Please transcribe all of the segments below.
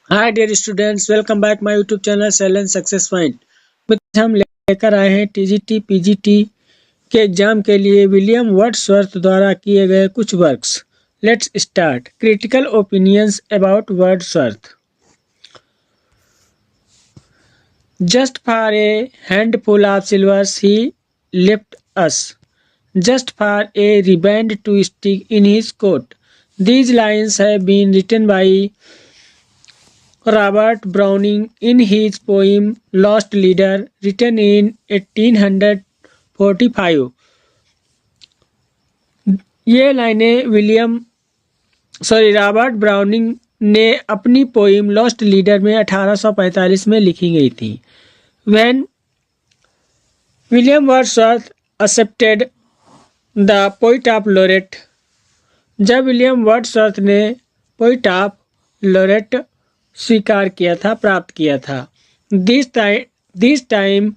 Hi dear students, welcome back my YouTube channel sell and success find. में हम लेकर आए हैं टीजीटी पीजीटी के एग्जाम के लिए विलियम वर्ड्सवर्थ द्वारा किए गए कुछ works. Let's start. Critical opinions about Wordsworth. Just for a handful of silvers he left us, just for a riband to stick in his coat. These lines have been written by Robert Browning in his poem Lost Leader, written in 1845। ये लाइनें Robert browning ने अपनी poem lost leader में 1845 में लिखी गई थी। When William Wordsworth accepted the poet of laureate, जब विलियम वर्ड्सवर्थ ने पोइट ऑफ लॉरेट स्वीकार किया था, प्राप्त किया था। This time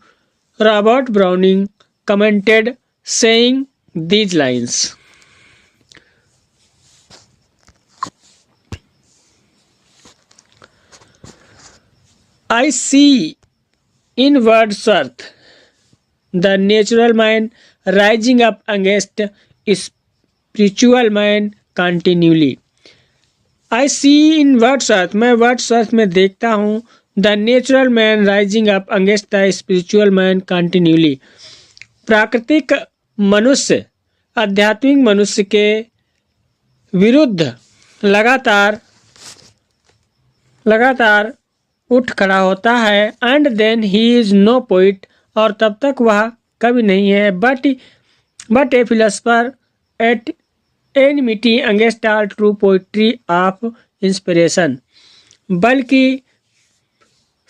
Robert browning commented saying these lines. I see in Wordsworth the natural man rising up against spiritual man continually. I see in Wordsworth, मैं Wordsworth में देखता हूँ the natural man rising up against the spiritual man continually. प्राकृतिक मनुष्य आध्यात्मिक मनुष्य के विरुद्ध लगातार उठ खड़ा होता है। And then he is no poet, और तब तक वह कवि नहीं है, but a philosopher at enmity against all true poetry of inspiration, बल्कि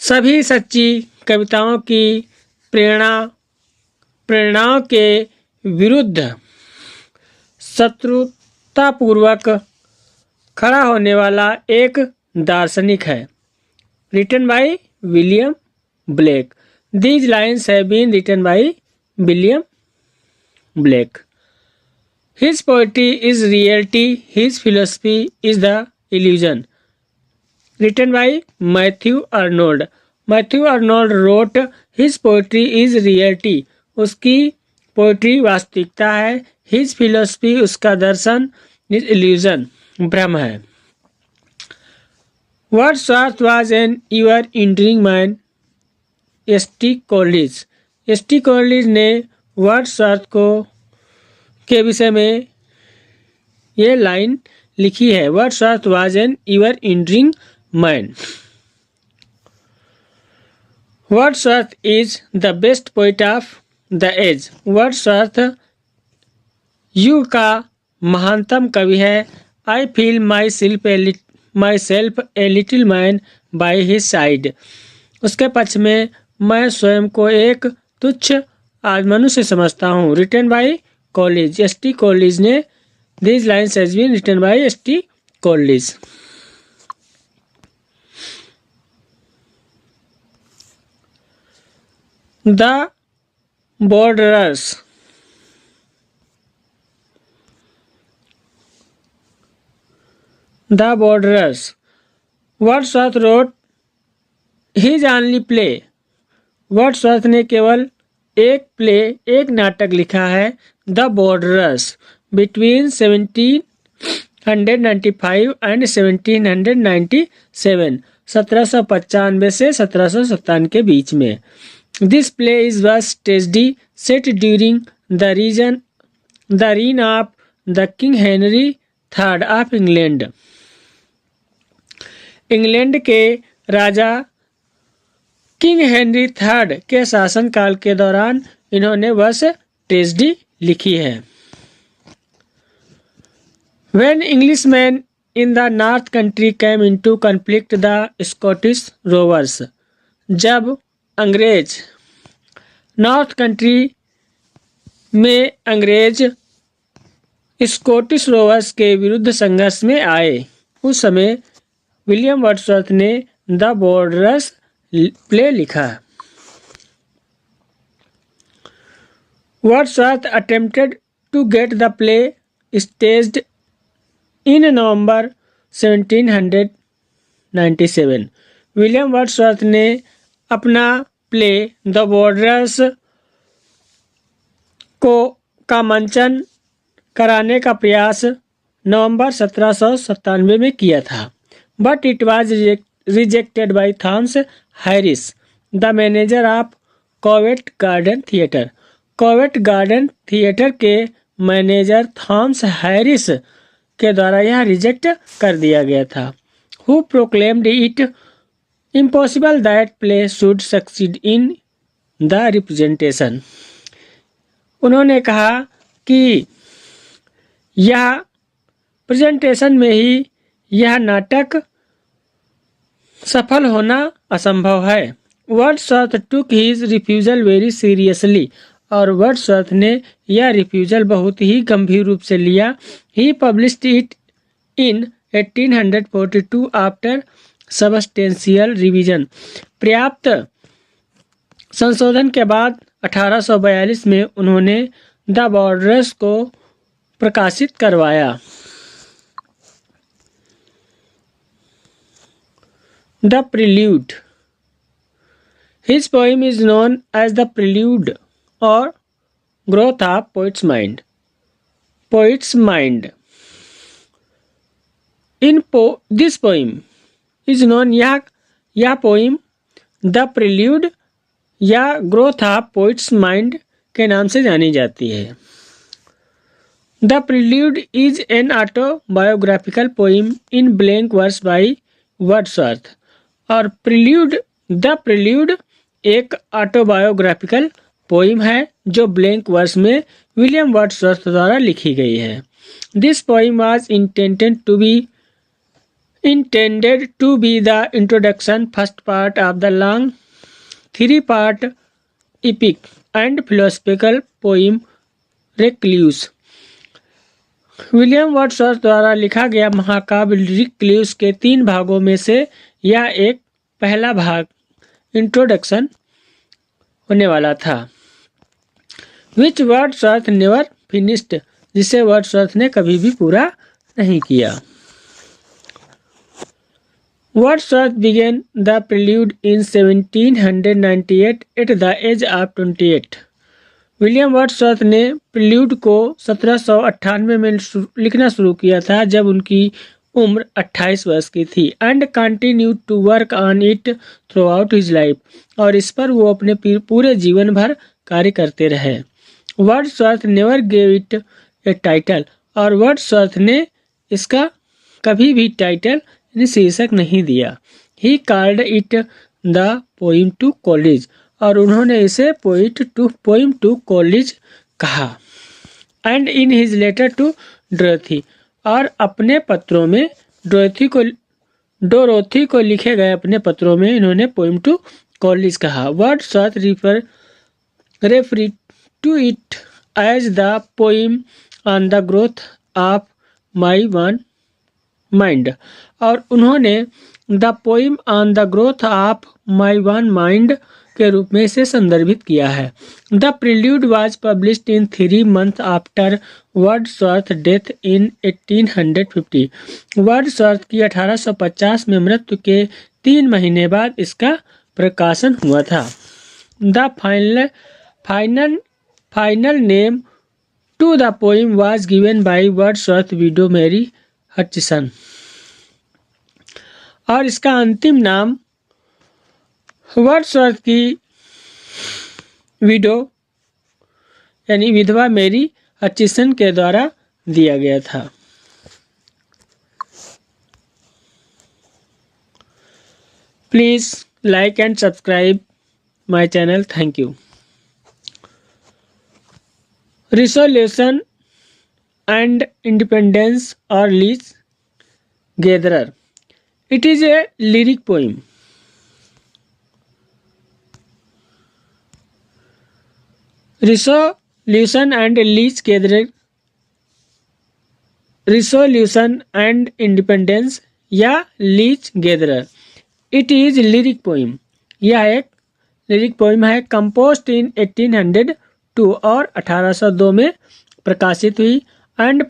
सभी सच्ची कविताओं की प्रेरणाओं के विरुद्ध शत्रुतापूर्वक खड़ा होने वाला एक दार्शनिक है। Written by William Blake. These lines have been written by William Blake. His poetry is reality, his philosophy is the illusion. Written by Matthew Arnold. Matthew Arnold wrote his poetry is reality. उसकी poetry वास्तविकता है। His philosophy, उसका दर्शन, is illusion, भ्रम है। Wordsworth was an ever-enduring man. S T. Coleridge ने Wordsworth के विषय में ये लाइन लिखी है। Wordsworth was an ever enduring man. Wordsworth is the best poet of the age. Wordsworth युग का महानतम कवि है। I feel my self a little man by his side. उसके पक्ष में मैं स्वयं को एक तुच्छ आज मनुष्य समझता हूँ। Written by Coleridge. S T. Coleridge ने this lines has been written by S T. Coleridge. The borderers. Wordsworth wrote his only play. Wordsworth ने केवल एक नाटक लिखा है, द बॉर्डरर्स, बिटवीन 1795 एंड 1797, 1795 से 1757 के बीच में। This play is was staged set during the reign of the king Henry third of England. England के राजा किंग हेनरी थर्ड के शासनकाल के दौरान इन्होंने बस ट्रेजेडी लिखी है। When Englishmen in the North Country came into conflict the Scottish rovers, जब अंग्रेज नॉर्थ कंट्री में अंग्रेज स्कॉटिश रोवर्स के विरुद्ध संघर्ष में आए, उस समय विलियम वर्ड्सवर्थ ने द बॉर्डरर्स प्ले लिखा। Wordsworth attempted to get the play staged in November 1700 1797। William Wordsworth ने अपना प्ले द बॉर्डर्स का मंचन कराने का प्रयास नवंबर 1797 में किया था, but it was rejected by Thomas Harris, the manager of Covent Garden theatre. Covent Garden theatre के मैनेजर थॉमस हैरिस के द्वारा यह रिजेक्ट कर दिया गया था। Who proclaimed it impossible that play should succeed in the representation. उन्होंने कहा कि यह प्रेजेंटेशन में ही यह नाटक सफल होना असंभव है। Wordsworth took his refusal very seriously, और वर्ड्सवर्थ ने यह रिफ्यूजल बहुत ही गंभीर रूप से लिया। He published it in 1842 after substantial revision. पर्याप्त संशोधन के बाद 1842 में उन्होंने द बॉर्डर्स को प्रकाशित करवाया। The prelude. His poem is known as the prelude or growth of poet's mind. Poet's mind. This poem is known, यह poem the prelude या growth of poet's mind के नाम से जानी जाती है। The prelude is an autobiographical poem in blank verse by Wordsworth। और the prelude एक ऑटोबायोग्राफिकल पोइम है जो ब्लैंक वर्स में विलियम वर्ड्सवर्थ द्वारा लिखी गई है। This poem was intended to be the introduction first part of the long 3-part epic and philosophical poem Recluse. William Wordsworth द्वारा लिखा गया महाकाव्य रेक्ल्यूस के 3 भागों में से यह एक पहला भाग इंट्रोडक्शन होने वाला था, विच वर्ड्सवर्थ नेवर फिनिश्ड, जिसे वर्ड्सवर्थ ने कभी भी पूरा नहीं किया। Wordsworth began the prelude in 1798 at the age of 28। William Wordsworth ने प्रिल्यूड को 1798 में लिखना शुरू किया था जब उनकी उम्र 28 वर्ष की थी। And continue to work on it throughout his life, और इस पर वो अपने पूरे जीवन भर कार्य करते रहे। Wordsworth never gave it a title, और वर्ड्सवर्थ ने इसका कभी भी टाइटल यानी शीर्षक नहीं दिया। He called it the poem to Coleridge, और उन्होंने इसे पोइम टू कॉलेज कहा। And in his letter to Dorothy, और अपने पत्रों में डोरोथी को लिखे गए अपने पत्रों में इन्होंने पोइम टू कॉलेज कहा। Wordsworth refer to it as the poem on the growth of my own mind, और उन्होंने the poem on the growth of my own mind के रूप में इसे संदर्भित किया है। The prelude was published in 3 months after Wordsworth death in 1850। Wordsworth की 1850 में मृत्यु के 3 महीने बाद इसका प्रकाशन हुआ था। The final name to the poem was given by Wordsworth widow Mary Hutchinson, और इसका अंतिम नाम वर्ड्सवर्थ की विडो यानी विधवा मैरी हटचिसन के द्वारा दिया गया था। Please like and subscribe my channel. Thank you. Resolution and independence और leech gatherer. It is a lyric poem. Resolution and Lease Gathering, Resolution and Independence या leech gatherer. It is lyric poem. यह एक lyric poem है। Composed in 1802 और 1802 में प्रकाशित हुई। And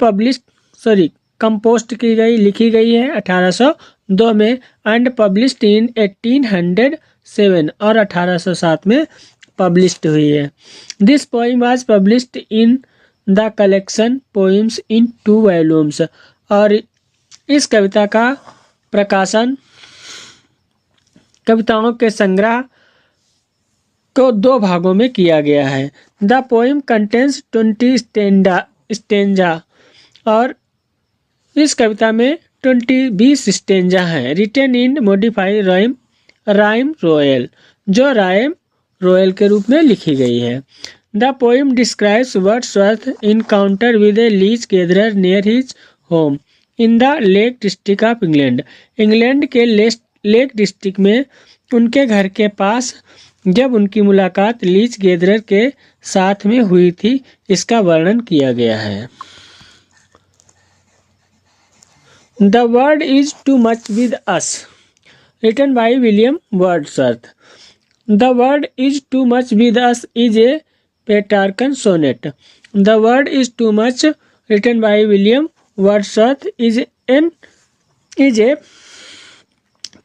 compost की गई लिखी गई है 1802 1802 में एंड पब्लिश्ड इन 1807 और 1807 में पब्लिश्ड हुई है। This poem was published in the collection poems in 2 volumes और इस कविता का प्रकाशन कविताओं के संग्रह को 2 भागों में किया गया है। द पोइम कंटेन्स 20 स्टेंजा और इस कविता में 20 स्टेंजा हैं। Written in modify rhyme royal जो राइम रोयल के रूप में लिखी गई है। The poem describes Wordsworth encounter with a leech gatherer near his home in the Lake District of England. England के लेक डिस्ट्रिक्ट में उनके घर के पास जब उनकी मुलाकात लीच गैदरर के साथ में हुई थी, इसका वर्णन किया गया है। The world is too much with us written by William Wordsworth. The world is too much with us is a Petrarchan sonnet. The world is too much written by William Wordsworth is a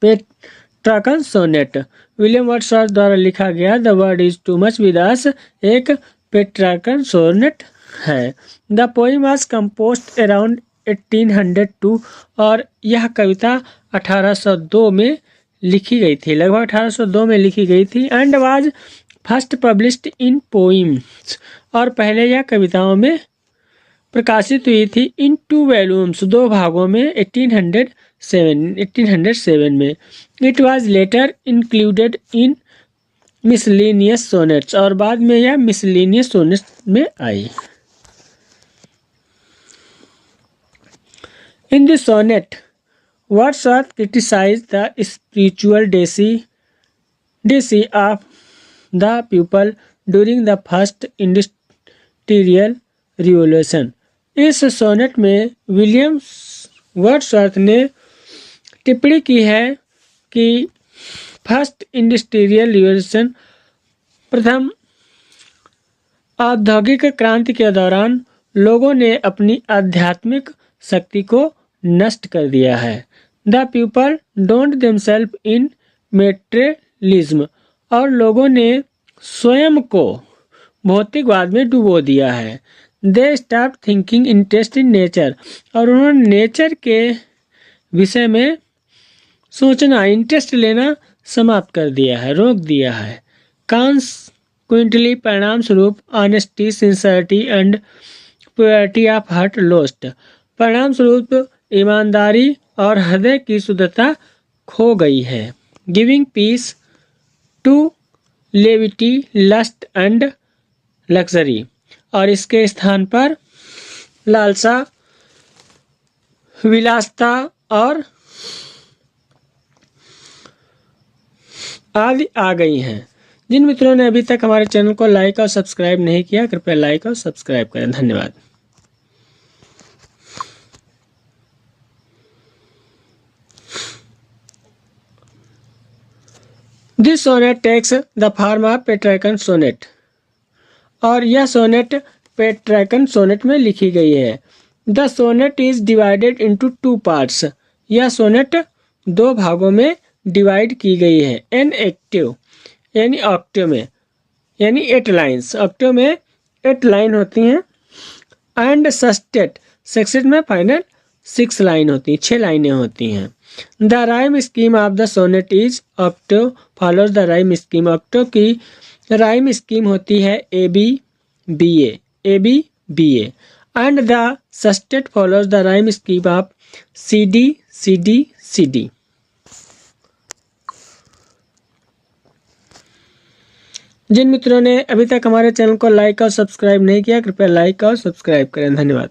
Petrarchan sonnet. William Wordsworth द्वारा लिखा गया the world is too much with us एक Petrarchan sonnet है। The poem was composed around 1802 और यह कविता 1802 में लिखी गई थी, लगभग 1802 में लिखी गई थी। And was first published in poems और पहले यह कविताओं में प्रकाशित हुई थी इन 2 वॉल्यूम्स 2 भागों में 1807 में। It was later included in miscellaneous sonnets और बाद में यह मिसलेनियस सोनेट्स में आई। In the sonnet, Wordsworth criticized the spiritual decency of the people during the first industrial revolution. इस सोनेट में विलियम वर्ड्सवर्थ ने टिप्पणी की है कि फर्स्ट इंडस्ट्रियल रिवॉल्यूशन प्रथम औद्योगिक क्रांति के दौरान लोगों ने अपनी आध्यात्मिक शक्ति को नष्ट कर दिया है। The people don't themselves in materialism और लोगों ने स्वयं को भौतिकवाद में डुबो दिया है। They stop thinking interest in nature और उन्होंने नेचर के विषय में सोचना इंटरेस्ट लेना समाप्त कर दिया है, रोक दिया है। कॉन्सिक्वेंटली परिणाम स्वरूप honesty sincerity and purity of heart lost परिणाम स्वरूप ईमानदारी और हृदय की शुद्धता खो गई है। Giving peace to levity lust and luxury और इसके स्थान पर लालसा विलासता और आदि आ गई हैं। जिन मित्रों ने अभी तक हमारे चैनल को लाइक और सब्सक्राइब नहीं किया, कृपया लाइक और सब्सक्राइब करें। धन्यवाद। This sonnet takes the form of Petrarchan sonnet और यह सोनेट पेट्रार्कन सोनेट में लिखी गई है। The sonnet is divided into 2 parts. यह सोनेट 2 भागों में डिवाइड की गई है। एन एक्टिव यानी ऑक्टेव में यानी 8 लाइन्स, ऑक्टेव में 8 लाइन होती हैं। एंड सस्टेट सेक्सेट में फाइनल 6 लाइन होती हैं, 6 लाइनें होती हैं। The rhyme scheme of the sonnet is octave follows the rhyme scheme. Octave की राइम स्कीम होती है A B B A and the sestet follows the rhyme scheme of C D. जिन मित्रों ने अभी तक हमारे चैनल को लाइक और सब्सक्राइब नहीं किया, कृपया लाइक और सब्सक्राइब करें। धन्यवाद।